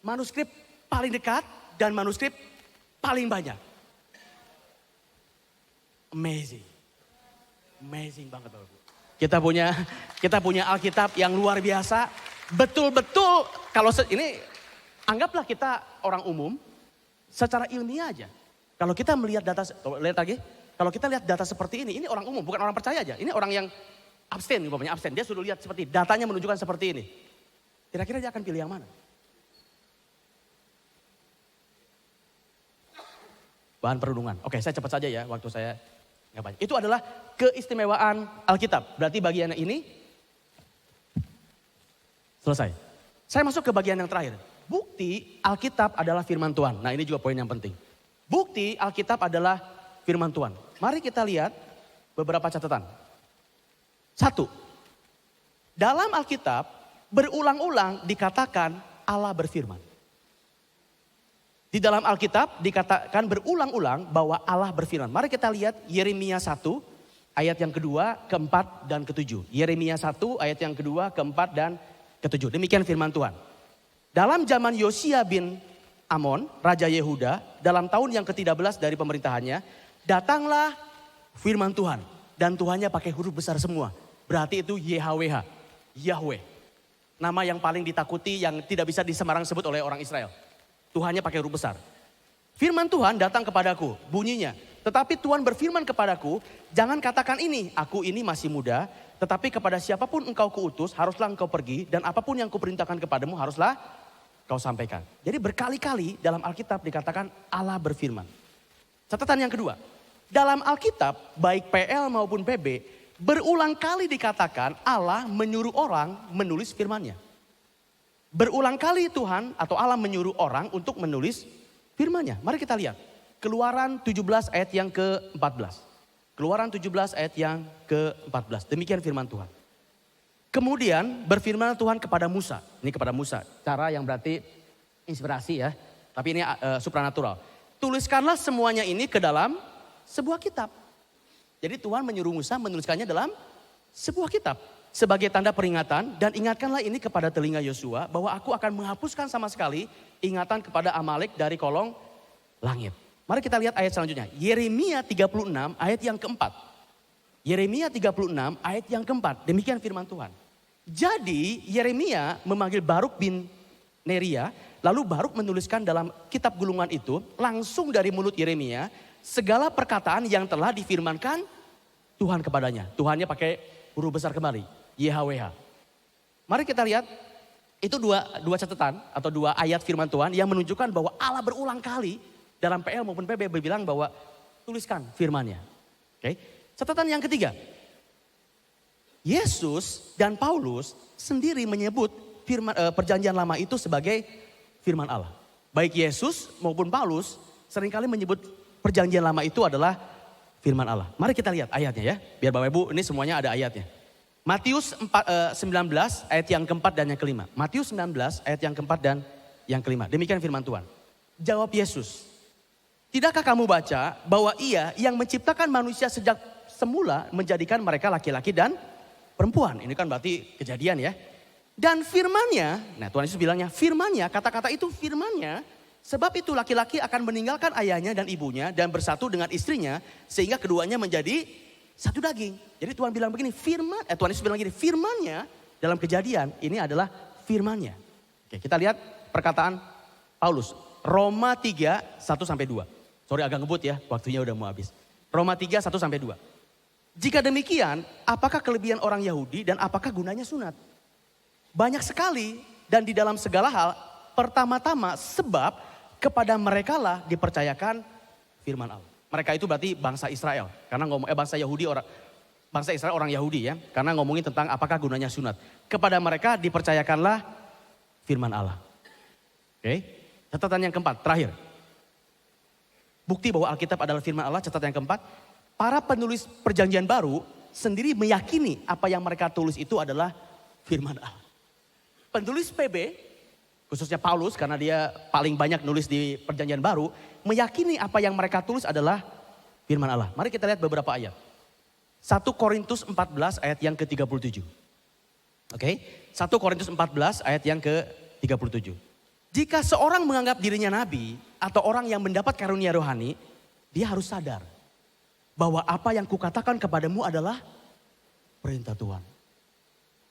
manuskrip paling dekat dan manuskrip paling banyak. Amazing. Amazing banget Bapak Ibu. Kita punya Alkitab yang luar biasa. Betul-betul kalau ini anggaplah kita orang umum secara ilmiah aja. Kalau kita melihat data, lihat lagi. Kalau kita lihat data seperti ini orang umum, bukan orang percaya aja. Ini orang yang abstain, abstain. Dia sudah lihat seperti datanya menunjukkan seperti ini. Kira-kira dia akan pilih yang mana? Bahan perundungan. Oke, saya cepat saja ya, waktu saya nggak banyak. Itu adalah keistimewaan Alkitab. Berarti bagian ini selesai. Saya masuk ke bagian yang terakhir. Bukti Alkitab adalah firman Tuhan. Nah, ini juga poin yang penting. Bukti Alkitab adalah firman Tuhan. Mari kita lihat beberapa catatan. 1. Dalam Alkitab berulang-ulang dikatakan Allah berfirman. Di dalam Alkitab dikatakan berulang-ulang bahwa Allah berfirman. Mari kita lihat Yeremia 1 ayat yang kedua, keempat, dan ketujuh. Yeremia 1 ayat yang kedua, keempat, dan ketujuh. Demikian firman Tuhan. Dalam zaman Yosia bin Amon, Raja Yehuda, dalam tahun yang ke-13 dari pemerintahannya, datanglah firman Tuhan. Dan Tuhannya pakai huruf besar semua. Berarti itu YHWH, Yahweh. Nama yang paling ditakuti yang tidak bisa disembarang sebut oleh orang Israel. Tuhannya pakai huruf besar. Firman Tuhan datang kepadaku, bunyinya. Tetapi Tuhan berfirman kepadaku, jangan katakan ini, aku ini masih muda. Tetapi kepada siapapun engkau kuutus, haruslah engkau pergi. Dan apapun yang kuperintahkan kepadamu, haruslah kau sampaikan. Jadi berkali-kali dalam Alkitab dikatakan Allah berfirman. Catatan yang kedua, dalam Alkitab baik PL maupun PB berulang kali dikatakan Allah menyuruh orang menulis firman-Nya. Berulang kali Tuhan atau Allah menyuruh orang untuk menulis firman-Nya. Mari kita lihat. Keluaran 17 ayat yang ke-14. Keluaran 17 ayat yang ke-14. Demikian firman Tuhan. Kemudian berfirman Tuhan kepada Musa. Ini kepada Musa. Cara yang berarti inspirasi ya. Tapi ini supranatural. Tuliskanlah semuanya ini ke dalam sebuah kitab. Jadi Tuhan menyuruh Musa menuliskannya dalam sebuah kitab. Sebagai tanda peringatan dan ingatkanlah ini kepada telinga Yosua bahwa aku akan menghapuskan sama sekali ingatan kepada Amalek dari kolong langit. Mari kita lihat ayat selanjutnya. Yeremia 36 ayat yang keempat. Yeremia 36 ayat yang keempat. Demikian firman Tuhan. Jadi Yeremia memanggil Baruk bin Neria. Lalu Baruk menuliskan dalam kitab gulungan itu langsung dari mulut Yeremia segala perkataan yang telah difirmankan Tuhan kepadanya. Tuhannya pakai huruf besar kembali. YHWH. Mari kita lihat. Itu dua catatan atau dua ayat firman Tuhan yang menunjukkan bahwa Allah berulang kali dalam PL maupun PB berbilang bahwa tuliskan firman-Nya. Oke. Catatan yang ketiga. Yesus dan Paulus sendiri menyebut perjanjian lama itu sebagai firman Allah. Baik Yesus maupun Paulus seringkali menyebut perjanjian lama itu adalah firman Allah. Mari kita lihat ayatnya ya. Biar Bapak Ibu ini semuanya ada ayatnya. Matius 19 ayat yang keempat dan yang kelima. Matius 19 ayat yang keempat dan yang kelima. Demikian firman Tuhan. Jawab Yesus. Tidakkah kamu baca bahwa Ia yang menciptakan manusia sejak semula menjadikan mereka laki-laki dan perempuan. Ini kan berarti kejadian ya. Dan firman-Nya, nah Tuhan Yesus bilangnya firman-Nya, kata-kata itu firman-Nya. Sebab itu laki-laki akan meninggalkan ayahnya dan ibunya dan bersatu dengan istrinya. Sehingga keduanya menjadi satu daging. Jadi Tuhan bilang begini, Tuhan Yesus bilang begini, firman-Nya dalam kejadian ini adalah firman-Nya. Oke, kita lihat perkataan Paulus. Roma 3, 1-2. Sorry agak ngebut ya, waktunya udah mau habis. Roma 3, 1-2. Jika demikian, apakah kelebihan orang Yahudi dan apakah gunanya sunat? Banyak sekali dan di dalam segala hal, pertama-tama sebab kepada merekalah dipercayakan firman Allah. Mereka itu berarti bangsa Israel. Karena bangsa Israel orang Yahudi ya. Karena ngomongin tentang apakah gunanya sunat. Kepada mereka dipercayakanlah firman Allah. Oke. Catatan yang keempat, terakhir. bukti bahwa Alkitab adalah firman Allah, catatan yang keempat. Para penulis perjanjian baru sendiri meyakini apa yang mereka tulis itu adalah firman Allah. Penulis PB, khususnya Paulus karena dia paling banyak nulis di perjanjian baru, meyakini apa yang mereka tulis adalah firman Allah. Mari kita lihat beberapa ayat. 1 Korintus 14 ayat yang ke-37. Oke, 1 Korintus 14 ayat yang ke-37. Jika seorang menganggap dirinya nabi atau orang yang mendapat karunia rohani, dia harus sadar bahwa apa yang kukatakan kepadamu adalah perintah Tuhan.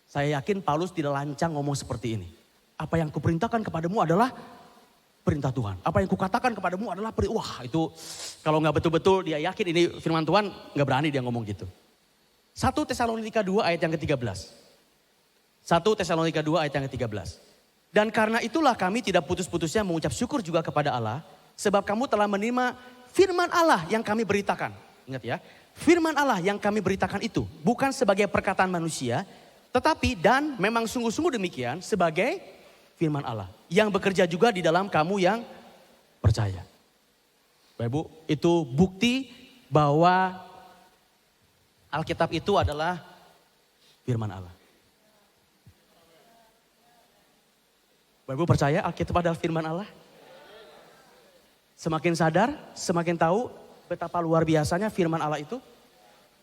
Saya yakin Paulus tidak lancang ngomong seperti ini. Apa yang kuperintahkan kepadamu adalah perintah Tuhan. Apa yang kukatakan kepadamu adalah wah itu kalau nggak betul-betul dia yakin ini firman Tuhan, nggak berani dia ngomong gitu. 1 Tesalonika 2 ayat yang ke-13. 1 Tesalonika 2 ayat yang ke-13. Dan karena itulah kami tidak putus-putusnya mengucap syukur juga kepada Allah, sebab kamu telah menerima firman Allah yang kami beritakan. Ingat ya, firman Allah yang kami beritakan itu bukan sebagai perkataan manusia, tetapi dan memang sungguh-sungguh demikian sebagai firman Allah. Yang bekerja juga di dalam kamu yang percaya. Bapak Ibu, itu bukti bahwa Alkitab itu adalah firman Allah. Bapak Ibu percaya Alkitab adalah firman Allah? Semakin sadar, semakin tahu betapa luar biasanya firman Allah itu.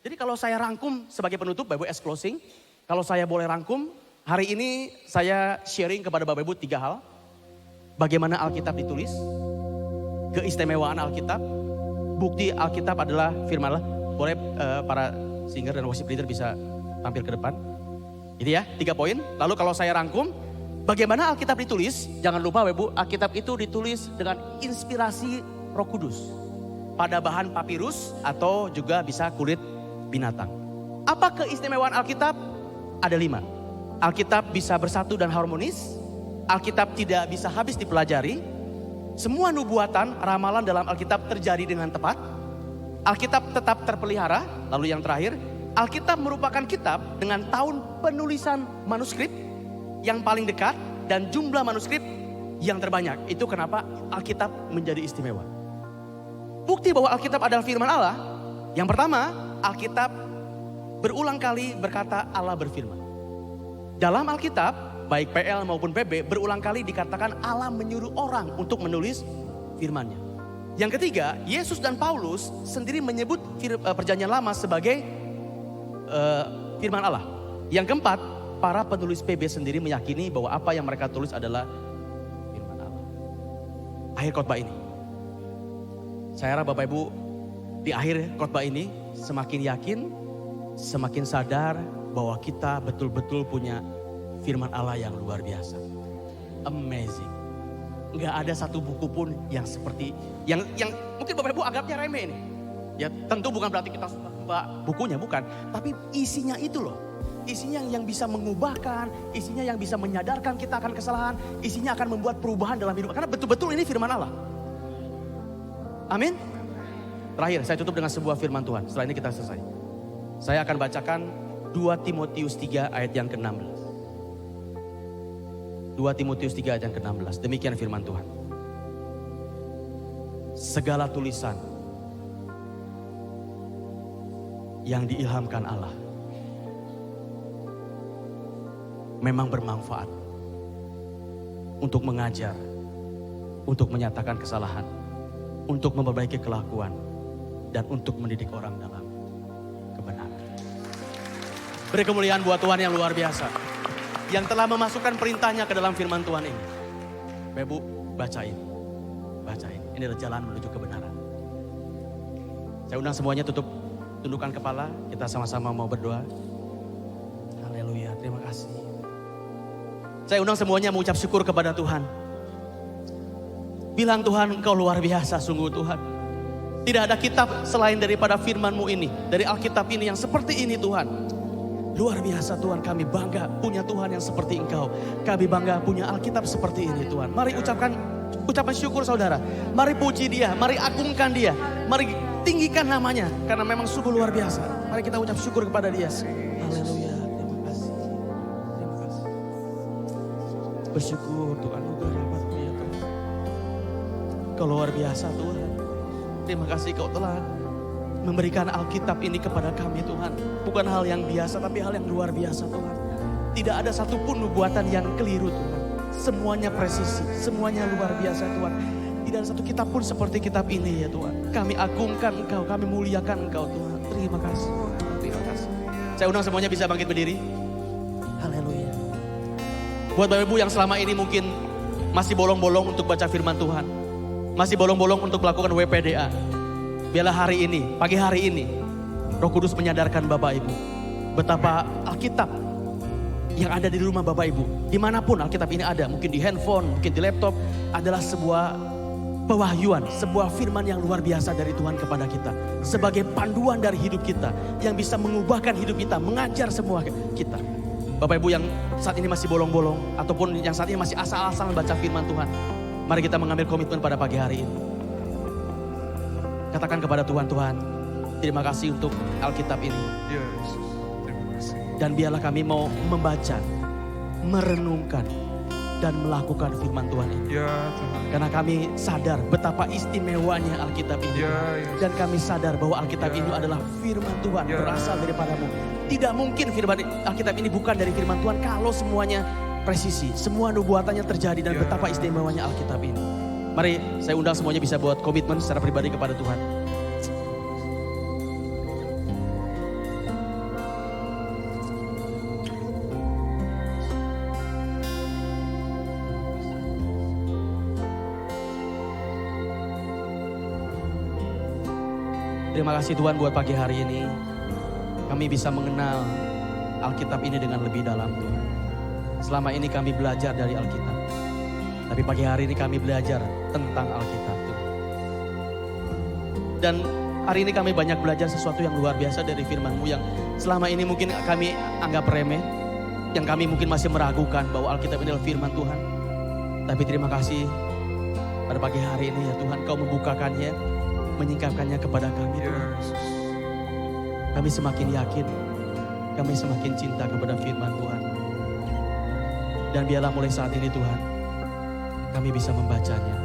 Jadi kalau saya rangkum sebagai penutup, Bapak Ibu as closing. Kalau saya boleh rangkum, hari ini saya sharing kepada Bapak Ibu 3 hal. Bagaimana Alkitab ditulis, keistimewaan Alkitab, bukti Alkitab adalah firman Allah. Boleh para singer dan worship leader bisa tampil ke depan. Ini ya 3 poin. Lalu kalau saya rangkum, bagaimana Alkitab ditulis, jangan lupa Bapak Ibu, Alkitab itu ditulis dengan inspirasi Roh Kudus. Pada bahan papirus atau juga bisa kulit binatang. Apa keistimewaan Alkitab? Ada 5. Alkitab bisa bersatu dan harmonis. Alkitab tidak bisa habis dipelajari. Semua nubuatan, ramalan dalam Alkitab terjadi dengan tepat. Alkitab tetap terpelihara. Lalu yang terakhir, Alkitab merupakan kitab dengan tahun penulisan manuskrip yang paling dekat dan jumlah manuskrip yang terbanyak. Itu kenapa Alkitab menjadi istimewa. Bukti bahwa Alkitab adalah firman Allah. Yang pertama, Alkitab berulang kali berkata Allah berfirman. Dalam Alkitab, baik PL maupun PB, berulang kali dikatakan Allah menyuruh orang untuk menulis firman-Nya. Yang ketiga, Yesus dan Paulus sendiri menyebut perjanjian lama sebagai firman Allah. Yang keempat, para penulis PB sendiri meyakini bahwa apa yang mereka tulis adalah firman Allah. Akhir khotbah ini. Saya harap Bapak Ibu di akhir khotbah ini semakin yakin, semakin sadar bahwa kita betul-betul punya firman Allah yang luar biasa. Amazing. Enggak ada satu buku pun yang seperti yang mungkin Bapak Ibu anggapnya remeh ini. Ya tentu bukan berarti kita suka bukunya, bukan. Tapi isinya itu loh. Isinya yang bisa mengubahkan, isinya yang bisa menyadarkan kita akan kesalahan, isinya akan membuat perubahan dalam hidup. Karena betul-betul ini firman Allah. Amin. Terakhir saya tutup dengan sebuah firman Tuhan. Setelah ini kita selesai. Saya akan bacakan 2 Timotius 3 ayat yang ke-16. 2 Timotius 3 ayat yang ke-16. Demikian firman Tuhan. Segala tulisan yang diilhamkan Allah memang bermanfaat untuk mengajar, untuk menyatakan kesalahan, untuk memperbaiki kelakuan, dan untuk mendidik orang dalam kebenaran. Beri kemuliaan buat Tuhan yang luar biasa, yang telah memasukkan perintahnya ke dalam firman Tuhan ini. Bapak Ibu, bacain. Ini adalah jalan menuju kebenaran. Saya undang semuanya tundukkan kepala, kita sama-sama mau berdoa. Haleluya, terima kasih. Saya undang semuanya mengucap syukur kepada Tuhan. Bilang Tuhan, Engkau luar biasa sungguh Tuhan. Tidak ada kitab selain daripada firman-Mu ini. Dari Alkitab ini yang seperti ini Tuhan. Luar biasa Tuhan, kami bangga punya Tuhan yang seperti Engkau. Kami bangga punya Alkitab seperti ini Tuhan. Mari ucapan syukur saudara. Mari puji Dia, mari agungkan Dia. Mari tinggikan namanya. Karena memang sungguh luar biasa. Mari kita ucap syukur kepada Dia. Haleluya, terima kasih. Terima kasih. Bersyukur Tuhan, anugerah rahmat-Mu ya Tuhan. Kau luar biasa Tuhan. Terima kasih Kau telah memberikan Alkitab ini kepada kami Tuhan. Bukan hal yang biasa tapi hal yang luar biasa Tuhan. Tidak ada satupun nubuatan yang keliru Tuhan. Semuanya presisi, semuanya luar biasa Tuhan. Tidak ada satu kitab pun seperti kitab ini ya Tuhan. Kami agungkan Engkau, kami muliakan Engkau Tuhan. Terima kasih, terima kasih. Saya undang semuanya bisa bangkit berdiri. Haleluya. Buat Bapak Ibu yang selama ini mungkin masih bolong-bolong untuk baca firman Tuhan. Masih bolong-bolong untuk melakukan WPDA. Biarlah hari ini, pagi hari ini, Roh Kudus menyadarkan Bapak Ibu. Betapa Alkitab yang ada di rumah Bapak Ibu, dimanapun Alkitab ini ada, mungkin di handphone, mungkin di laptop, adalah sebuah pewahyuan, sebuah firman yang luar biasa dari Tuhan kepada kita. Sebagai panduan dari hidup kita, yang bisa mengubahkan hidup kita, mengajar semua kita. Bapak Ibu yang saat ini masih bolong-bolong, ataupun yang saat ini masih asal-asal membaca firman Tuhan, mari kita mengambil komitmen pada pagi hari ini. Katakan kepada Tuhan, Tuhan, terima kasih untuk Alkitab ini. Dan biarlah kami mau membaca, merenungkan, dan melakukan firman Tuhan ini. Karena kami sadar betapa istimewanya Alkitab ini. Dan kami sadar bahwa Alkitab ini adalah firman Tuhan, berasal daripada-Mu. Tidak mungkin firman Alkitab ini bukan dari firman Tuhan kalau semuanya presisi, semua nubuatannya terjadi, dan betapa istimewanya Alkitab ini. Mari saya undang semuanya bisa buat komitmen secara pribadi kepada Tuhan. Terima kasih Tuhan buat pagi hari ini. Kami bisa mengenal Alkitab ini dengan lebih dalam Tuhan. Selama ini kami belajar dari Alkitab. Tapi pagi hari ini kami belajar tentang Alkitab Tuhan. Dan hari ini kami banyak belajar sesuatu yang luar biasa dari firman-Mu yang selama ini mungkin kami anggap remeh. Yang kami mungkin masih meragukan bahwa Alkitab ini adalah firman Tuhan. Tapi terima kasih pada pagi hari ini ya Tuhan, Kau membukakannya, menyingkapkannya kepada kami Tuhan. Kami semakin yakin, kami semakin cinta kepada firman Tuhan. Dan biarlah mulai saat ini Tuhan, kami bisa membacanya,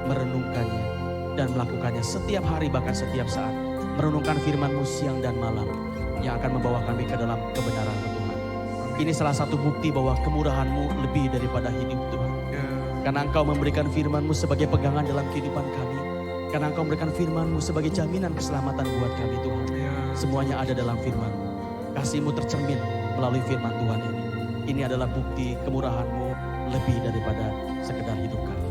merenungkannya, dan melakukannya setiap hari bahkan setiap saat. Merenungkan firman-Mu siang dan malam yang akan membawa kami ke dalam kebenaran Tuhan. Ini salah satu bukti bahwa kemurahan-Mu lebih daripada hidup Tuhan. Karena Engkau memberikan firman-Mu sebagai pegangan dalam kehidupan kami. Karena Engkau memberikan firman-Mu sebagai jaminan keselamatan buat kami Tuhan. Semuanya ada dalam firman-Mu. Kasih-Mu tercermin melalui firman Tuhan ini. Ini adalah bukti kemurahan-Mu lebih daripada sekedar hidup kami.